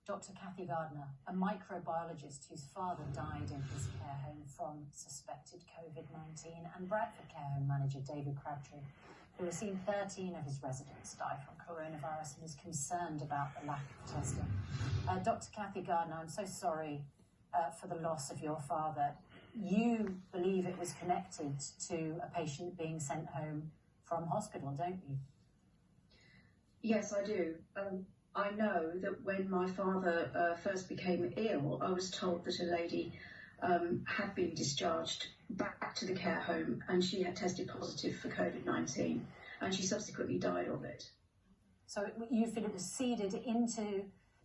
Dr. Kathy Gardner, a microbiologist whose father died in his care home from suspected COVID-19, and Bradford care home manager David Crabtree, who has seen 13 of his residents die from coronavirus and is concerned about the lack of testing. Dr. Kathy Gardner, I'm so sorry for the loss of your father. You believe it was connected to a patient being sent home from hospital, don't you? Yes, I do. I know that when my father first became ill, I was told that a lady had been discharged back to the care home and she had tested positive for COVID-19 and she subsequently died of it. So you feel it was seeded into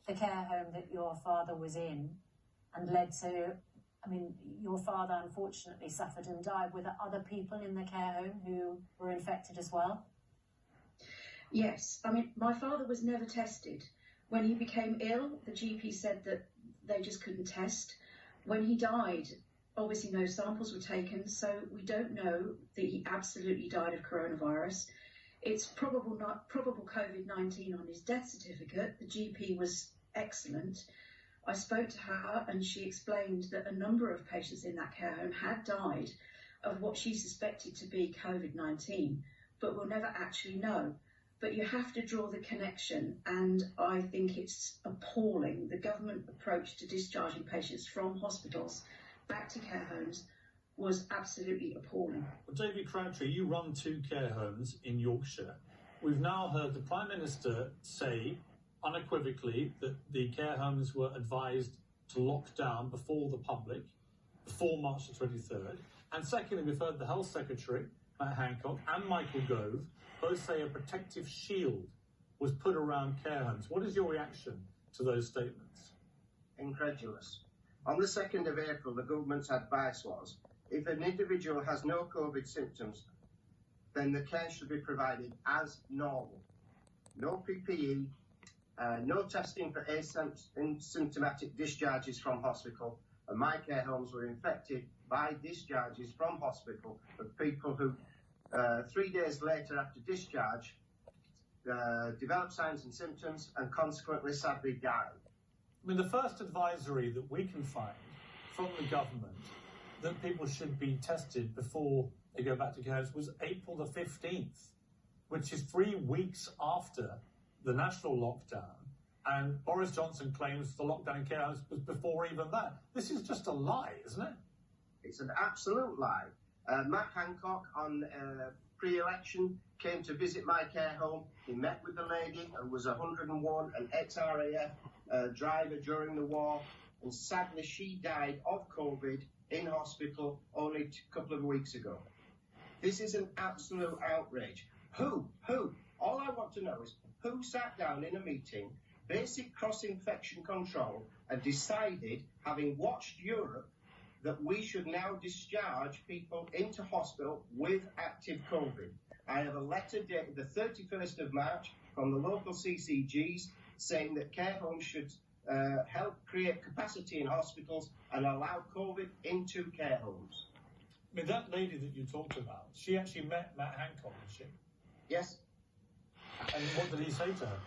the care home that your father was in and led to, I mean, your father unfortunately suffered and died. Were there other people in the care home who were infected as well? Yes, I mean, my father was never tested. When he became ill, the GP said that they just couldn't test. When he died, obviously no samples were taken, so we don't know that he absolutely died of coronavirus. It's probable COVID-19 on his death certificate. The GP was excellent. I spoke to her and she explained that a number of patients in that care home had died of what she suspected to be COVID-19, but we'll never actually know. But you have to draw the connection, and I think it's appalling. The government approach to discharging patients from hospitals back to care homes was absolutely appalling. Well, David Crabtree, you run 2 care homes in Yorkshire. We've now heard the Prime Minister say unequivocally that the care homes were advised to lock down before the public, before March the 23rd. And secondly, we've heard the Health Secretary, Matt Hancock, and Michael Gove both say a protective shield was put around care homes. What is your reaction to those statements? Incredulous. On the 2nd of April, the government's advice was, if an individual has no COVID symptoms, then the care should be provided as normal. No PPE, no testing for asymptomatic discharges from hospital, and my care homes were infected by discharges from hospital of people who 3 days later after discharge developed signs and symptoms and consequently sadly died. I mean, the first advisory that we can find from the government that people should be tested before they go back to care homes was April the 15th, which is 3 weeks after the national lockdown. And Boris Johnson claims the lockdown in care homes was before even that. This is just a lie, isn't it? It's an absolute lie. Matt Hancock on pre-election came to visit my care home. He met with the lady who was 101, an ex-RAF driver during the war, and sadly she died of COVID in hospital only a couple of weeks ago. This is an absolute outrage. Who? All I want to know is who sat down in a meeting, basic cross-infection control, and decided, having watched Europe, that we should now discharge people into hospital with active COVID. I have a letter dated the 31st of March from the local CCGs saying that care homes should help create capacity in hospitals and allow COVID into care homes. I mean, that lady that you talked about, she actually met Matt Hancock, did she? Yes. And what did he say to her?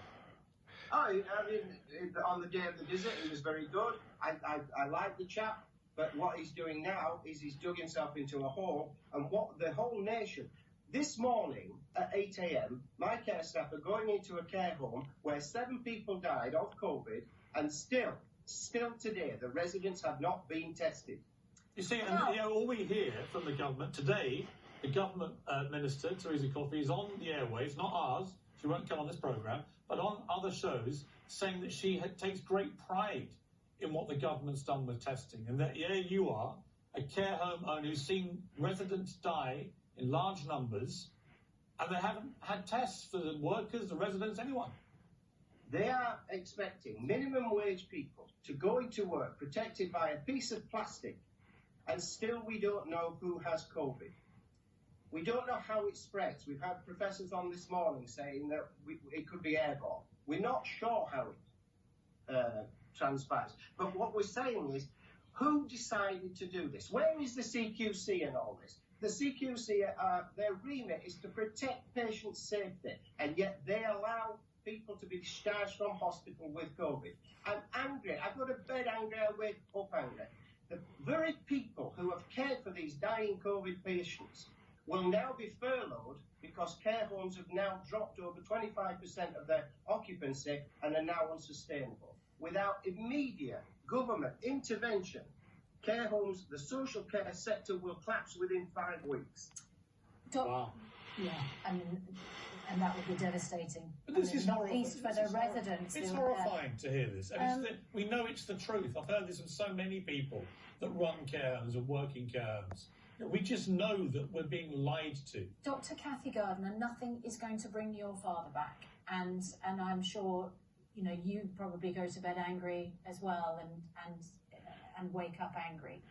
Oh, I mean, on the day of the visit, he was very good. I like the chap. But what he's doing now is he's dug himself into a hole, and what the whole nation, this morning at 8 a.m, my care staff are going into a care home where 7 people died of COVID, and still today, the residents have not been tested. You see, and all we hear from the government today, the government minister, Theresa Coffey, is on the airwaves, not ours, she won't come on this programme, but on other shows, saying that she takes great pride in what the government's done with testing, and that here you are, a care home owner who's seen residents die in large numbers, and they haven't had tests for the workers, the residents, anyone. They are expecting minimum wage people to go into work protected by a piece of plastic, and still we don't know who has COVID. We don't know how it spreads. We've had professors on this morning saying that it could be airborne. We're not sure how it transpires. But what we're saying is, who decided to do this? Where is the CQC in all this? The CQC, their remit is to protect patient safety, and yet they allow people to be discharged from hospital with COVID. I'm to bed angry and wake up angry. The very people who have cared for these dying COVID patients will now be furloughed because care homes have now dropped over 25% of their occupancy and are now unsustainable. Without immediate government intervention, care homes, the social care sector will collapse within 5 weeks. Wow. Yeah, and that would be devastating. But this is not least for the residents. It's who horrifying to hear this. And we know it's the truth. I've heard this from so many people that run care homes and work in care homes. We just know that we're being lied to. Dr. Kathy Gardner, nothing is going to bring your father back. And I'm sure, you probably go to bed angry as well and wake up angry.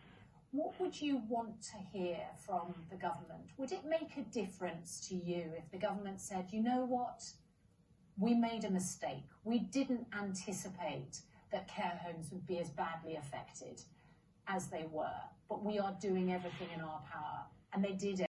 What would you want to hear from the government? Would it make a difference to you if the government said, you know what, we made a mistake. We didn't anticipate that care homes would be as badly affected as they were, but we are doing everything in our power. And they did